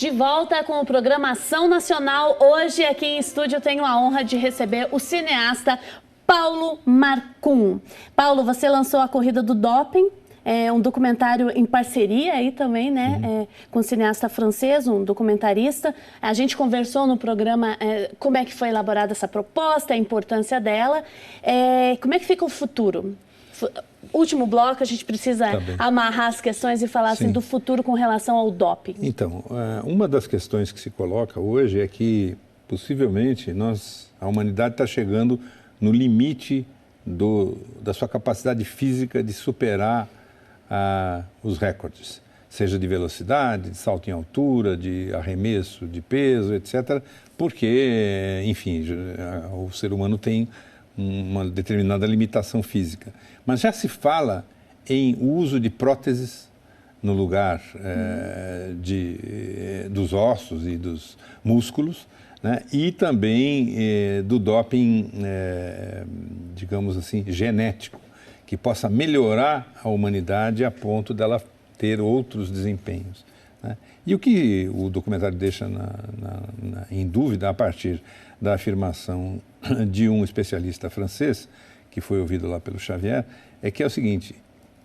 De volta com o Programação Nacional. Hoje aqui em estúdio eu tenho a honra de receber o cineasta Paulo Marcum. Paulo, você lançou A Corrida do Doping, um documentário em parceria aí também, né, com o cineasta francês, um documentarista. A gente conversou no programa como é que foi elaborada essa proposta, a importância dela. Como é que fica o futuro? Último bloco, a gente precisa amarrar as questões e falar assim, do futuro com relação ao doping. Então, uma das questões que se coloca hoje é que, possivelmente, a humanidade está chegando no limite da sua capacidade física de superar os recordes, seja de velocidade, de salto em altura, de arremesso de peso, etc., porque, enfim, o ser humano tem uma determinada limitação física. Mas já se fala em uso de próteses no lugar dos ossos e dos músculos, né? E também do doping, digamos assim, genético, que possa melhorar a humanidade a ponto dela ter outros desempenhos, né? E o que o documentário deixa em dúvida, a partir da afirmação de um especialista francês, que foi ouvido lá pelo Xavier, é que é o seguinte: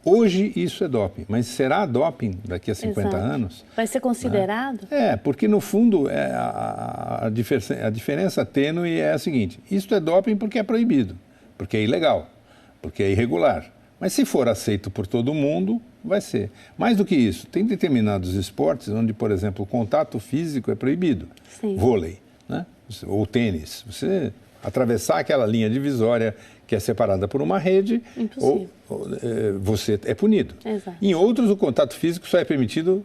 hoje isso é doping, mas será doping daqui a 50 anos? Vai ser considerado? Porque no fundo a diferença tênue é a seguinte: isto é doping porque é proibido, porque é ilegal, porque é irregular. Mas se for aceito por todo mundo, vai ser. Mais do que isso, tem determinados esportes onde, por exemplo, o contato físico é proibido. Sim. Vôlei, né? Ou tênis. Você atravessar aquela linha divisória que é separada por uma rede, você é punido. Exato. Em outros, o contato físico só é permitido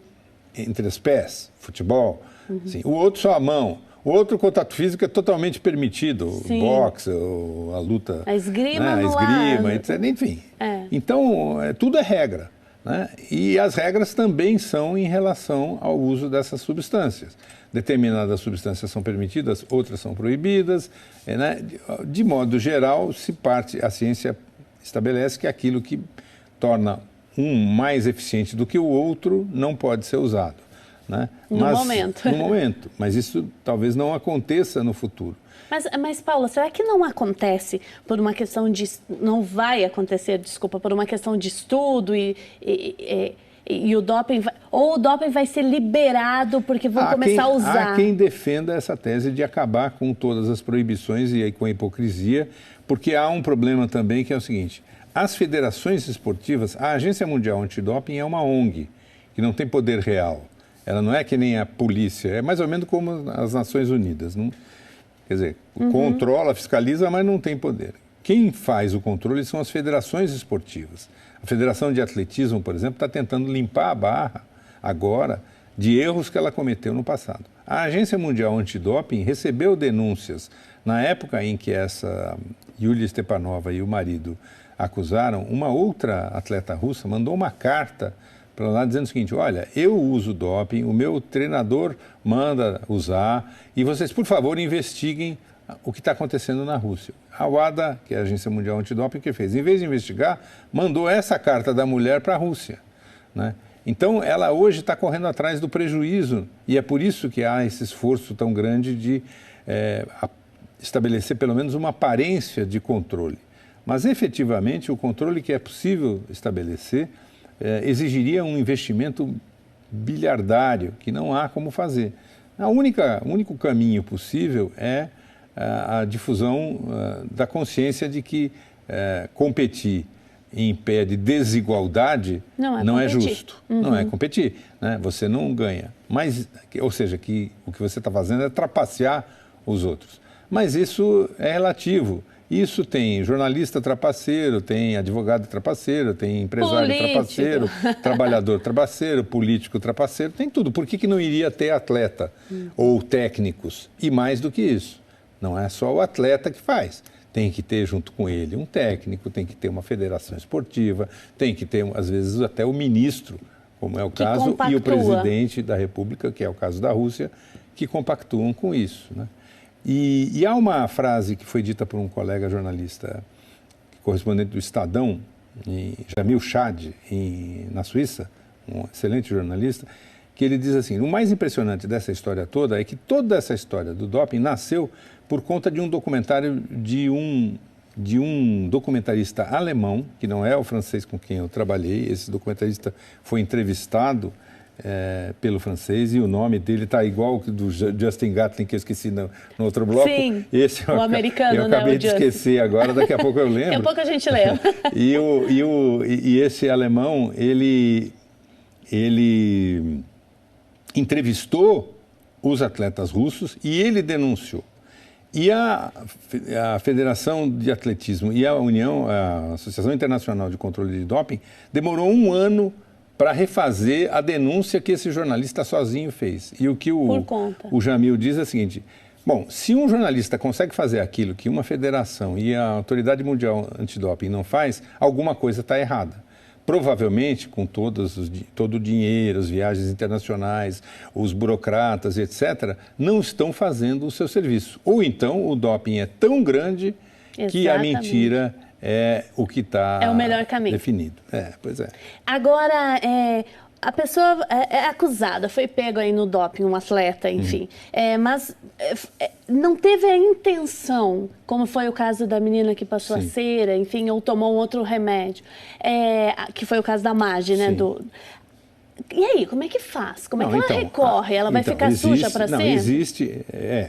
entre os pés, futebol. Assim. O outro só a mão. O outro contato físico é totalmente permitido, o boxe, a luta, a esgrima, né? A esgrima, etc. Enfim. Então, tudo é regra, né? E as regras também são em relação ao uso dessas substâncias. Determinadas substâncias são permitidas, outras são proibidas, né? De modo geral, a ciência estabelece que aquilo que torna um mais eficiente do que o outro não pode ser usado, né? No momento. Mas isso talvez não aconteça no futuro. Mas, Paulo, será que não acontece por uma questão de... Não vai acontecer, desculpa, por uma questão de estudo e o doping... Ou o doping vai ser liberado porque vão começar a usar? Há quem defenda essa tese de acabar com todas as proibições e com a hipocrisia, porque há um problema também que é o seguinte: as federações esportivas, a Agência Mundial Antidoping é uma ONG, que não tem poder real. Ela não é que nem a polícia, é mais ou menos como as Nações Unidas. Não? Quer dizer, controla, fiscaliza, mas não tem poder. Quem faz o controle são as federações esportivas. A Federação de Atletismo, por exemplo, está tentando limpar a barra agora de erros que ela cometeu no passado. A Agência Mundial Antidoping recebeu denúncias na época em que essa Yulia Stepanova e o marido acusaram. Uma outra atleta russa mandou uma carta para lá dizendo o seguinte: olha, eu uso doping, o meu treinador manda usar e vocês, por favor, investiguem o que está acontecendo na Rússia. A WADA, que é a Agência Mundial Antidoping, o que fez? Em vez de investigar, mandou essa carta da mulher para a Rússia, né? Então, ela hoje está correndo atrás do prejuízo e é por isso que há esse esforço tão grande de estabelecer pelo menos uma aparência de controle. Mas, efetivamente, o controle que é possível estabelecer exigiria um investimento bilhardário, que não há como fazer. O único caminho possível é a difusão da consciência de que competir em pé de desigualdade não é justo. Não é competir, né? Você não ganha. Ou seja, que o que você está fazendo é trapacear os outros. Mas isso é relativo. Isso tem jornalista trapaceiro, tem advogado trapaceiro, tem empresário trapaceiro, trabalhador trapaceiro, político trapaceiro, tem tudo. Por que não iria ter atleta ou técnicos? E mais do que isso, não é só o atleta que faz. Tem que ter junto com ele um técnico, tem que ter uma federação esportiva, tem que ter, às vezes, até o ministro, como é o caso, e o presidente da República, que é o caso da Rússia, que compactuam com isso, né? E há uma frase que foi dita por um colega jornalista, correspondente do Estadão, Jamil Chad, na Suíça, um excelente jornalista, que ele diz assim, o mais impressionante dessa história toda é que toda essa história do doping nasceu por conta de um documentário de um documentarista alemão, que não é o francês com quem eu trabalhei. Esse documentarista foi entrevistado pelo francês e o nome dele está igual ao do Justin Gatlin, que eu esqueci no outro bloco. Sim, esse o americano, eu acabei de esquecer agora, daqui a pouco eu lembro. Daqui a pouco a gente lembra. E esse alemão, ele entrevistou os atletas russos e ele denunciou. E a Federação de Atletismo e a Associação Internacional de Controle de Doping demorou um ano para refazer a denúncia que esse jornalista sozinho fez. E o que o Jamil diz é o seguinte, bom, se um jornalista consegue fazer aquilo que uma federação e a Autoridade Mundial Antidoping não faz, alguma coisa está errada. Provavelmente, com todo o dinheiro, as viagens internacionais, os burocratas, etc., não estão fazendo o seu serviço. Ou então o doping é tão grande que a mentira é o que está definido. Pois é. Agora, a pessoa é acusada, foi pego aí no doping, um atleta, enfim, mas não teve a intenção, como foi o caso da menina que passou a cera, enfim, ou tomou um outro remédio, que foi o caso da Maggi, né? E aí, como é que faz? Como é que ela recorre? Ela vai ficar suja para sempre? Não, existe.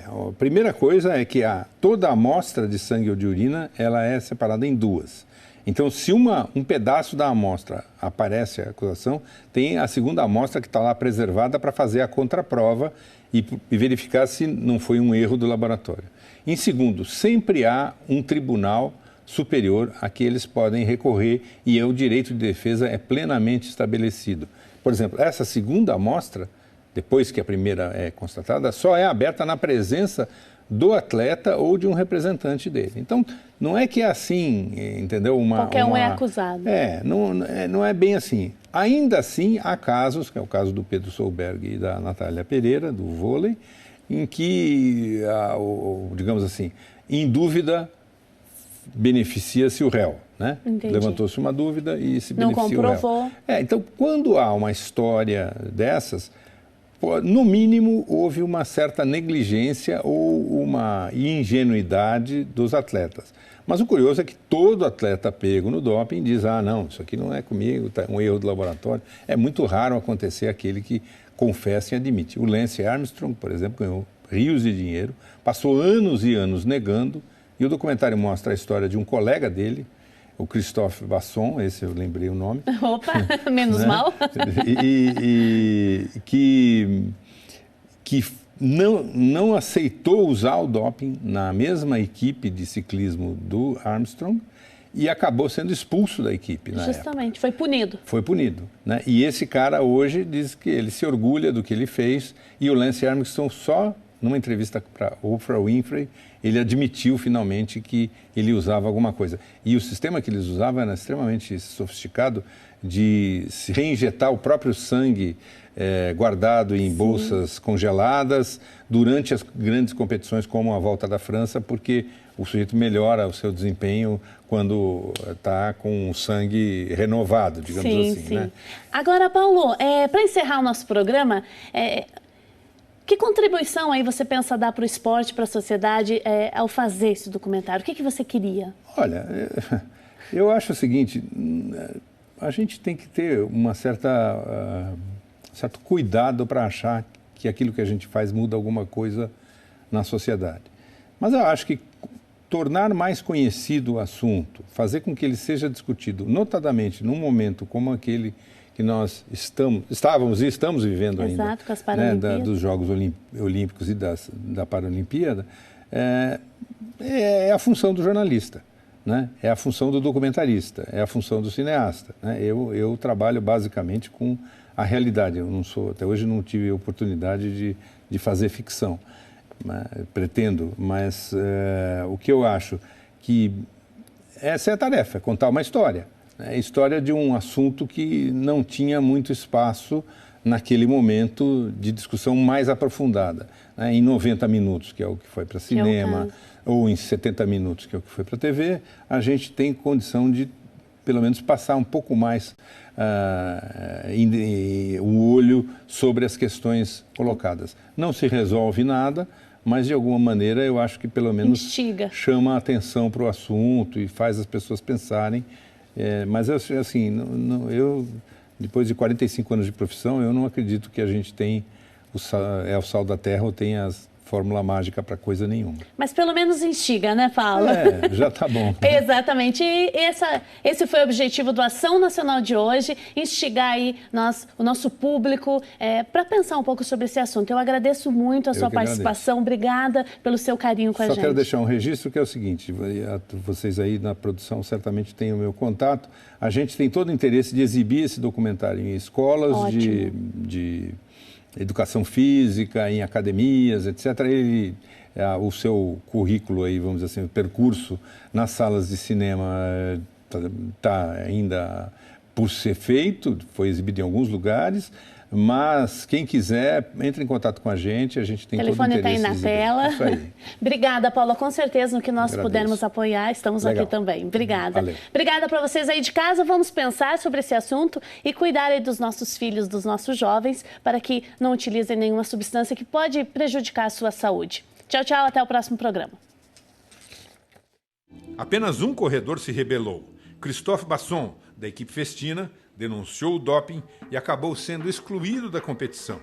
A primeira coisa é que toda a amostra de sangue ou de urina, ela é separada em duas. Então, se um pedaço da amostra aparece a acusação, tem a segunda amostra que está lá preservada para fazer a contraprova e verificar se não foi um erro do laboratório. Em segundo, sempre há um tribunal superior a que eles podem recorrer e o direito de defesa é plenamente estabelecido. Por exemplo, essa segunda amostra, depois que a primeira é constatada, só é aberta na presença do atleta ou de um representante dele. Então, não é que é assim, entendeu? Qualquer um é acusado. Não é bem assim. Ainda assim, há casos, que é o caso do Pedro Solberg e da Natália Pereira, do vôlei, em que, digamos assim, em dúvida, beneficia-se o réu. Né? Levantou-se uma dúvida e se beneficia o réu. Não comprovou. Então, quando há uma história dessas, no mínimo, houve uma certa negligência ou uma ingenuidade dos atletas. Mas o curioso é que todo atleta pego no doping diz, não, isso aqui não é comigo, é um erro do laboratório. É muito raro acontecer aquele que confessa e admite. O Lance Armstrong, por exemplo, ganhou rios de dinheiro, passou anos e anos negando, e o documentário mostra a história de um colega dele, o Christophe Basson, esse eu lembrei o nome. Opa, menos mal. Que não aceitou usar o doping na mesma equipe de ciclismo do Armstrong e acabou sendo expulso da equipe na Justamente, época. Foi punido. Foi punido. Né? E esse cara hoje diz que ele se orgulha do que ele fez e o Lance Armstrong só numa entrevista para Oprah Winfrey, ele admitiu finalmente que ele usava alguma coisa. E o sistema que eles usavam era extremamente sofisticado de se reinjetar o próprio sangue guardado em bolsas congeladas durante as grandes competições como a Volta da França, porque o sujeito melhora o seu desempenho quando está com o sangue renovado, digamos assim. Né? Agora, Paulo, para encerrar o nosso programa, que contribuição aí você pensa dar para o esporte, para a sociedade, ao fazer esse documentário? O que você queria? Olha, eu acho o seguinte, a gente tem que ter uma certo cuidado para achar que aquilo que a gente faz muda alguma coisa na sociedade. Mas eu acho que tornar mais conhecido o assunto, fazer com que ele seja discutido, notadamente num momento como aquele que nós estávamos e estamos vivendo ainda, com as Paralimpíadas, dos Jogos Olímpicos e da Paralimpíada, é a função do jornalista, né? É a função do documentarista, é a função do cineasta. Né? Eu trabalho basicamente com a realidade. Até hoje não tive oportunidade de fazer ficção, pretendo, mas o que eu acho que essa é a tarefa, é contar uma história. É a história de um assunto que não tinha muito espaço naquele momento de discussão mais aprofundada. Né? Em 90 minutos, que é o que foi para cinema, ou em 70 minutos, que é o que foi para a TV, a gente tem condição de pelo menos passar um pouco mais o olho sobre as questões colocadas. Não se resolve nada, mas de alguma maneira eu acho que pelo menos instiga, chama a atenção para o assunto e faz as pessoas pensarem. Mas assim, eu depois de 45 anos de profissão, eu não acredito que a gente tem o sal da terra ou tem as fórmula mágica para coisa nenhuma. Mas pelo menos instiga, né, Paulo? Já tá bom. Exatamente. E esse foi o objetivo do Ação Nacional de hoje, instigar aí o nosso público para pensar um pouco sobre esse assunto. Eu agradeço muito a sua participação. Obrigada pelo seu carinho com a gente. Só quero deixar um registro que é o seguinte, vocês aí na produção certamente têm o meu contato. A gente tem todo o interesse de exibir esse documentário em escolas de educação física, em academias, etc. O seu currículo aí, vamos dizer assim, o percurso nas salas de cinema está ainda por ser feito, foi exibido em alguns lugares, mas quem quiser, entre em contato com a gente tem todo o interesse. O telefone está aí na tela. Isso aí. Obrigada, Paula. Com certeza, no que nós pudermos apoiar, estamos aqui também. Obrigada. Valeu. Obrigada para vocês aí de casa. Vamos pensar sobre esse assunto e cuidar aí dos nossos filhos, dos nossos jovens, para que não utilizem nenhuma substância que pode prejudicar a sua saúde. Tchau, tchau. Até o próximo programa. Apenas um corredor se rebelou. Christophe Basson, da equipe Festina, denunciou o doping e acabou sendo excluído da competição.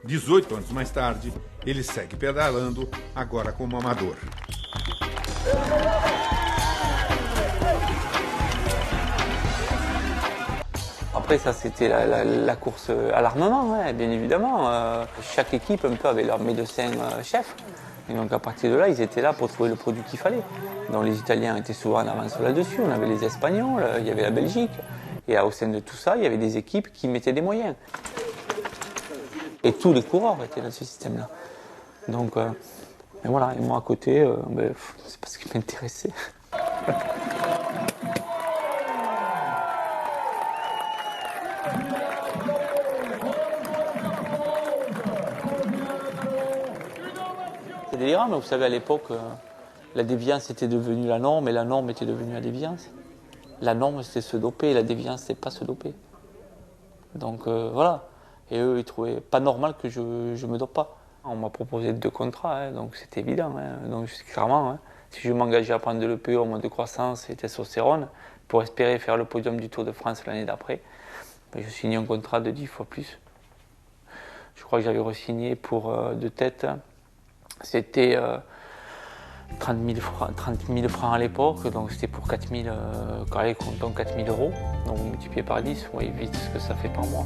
18 anos mais tarde, ele segue pedalando, agora como amador. Après ça c'était la course à l'armement, ouais, bien évidemment. Chaque équipe un peu avait leur médecin chef. Et donc à partir de là, ils étaient là pour trouver le produit qu'il fallait. Donc les Italiens étaient souvent en avance là-dessus, on avait les Espagnols, il y avait la Belgique. Et au sein de tout ça, il y avait des équipes qui mettaient des moyens. Et tous les coureurs étaient dans ce système-là. Donc, et voilà, et moi à côté, c'est pas ce qui m'intéressait. C'est délirant, mais vous savez, à l'époque, la déviance était devenue la norme et la norme était devenue la déviance. La norme, c'était se doper, la déviance, c'est pas se doper. Donc voilà. Et eux, ils trouvaient pas normal que je me dope pas. On m'a proposé 2 contrats, donc c'était évident. Donc clairement, si je m'engageais à prendre de l'EPO, hormone de croissance et testostérone, pour espérer faire le podium du Tour de France l'année d'après, je signais un contrat de 10 fois plus. Je crois que j'avais re-signé pour de tête, c'était 30 000 francs à l'époque, donc c'était pour 4 000, comptons 4 000 euros, donc multiplié par 10, vous voyez vite ce que ça fait par mois.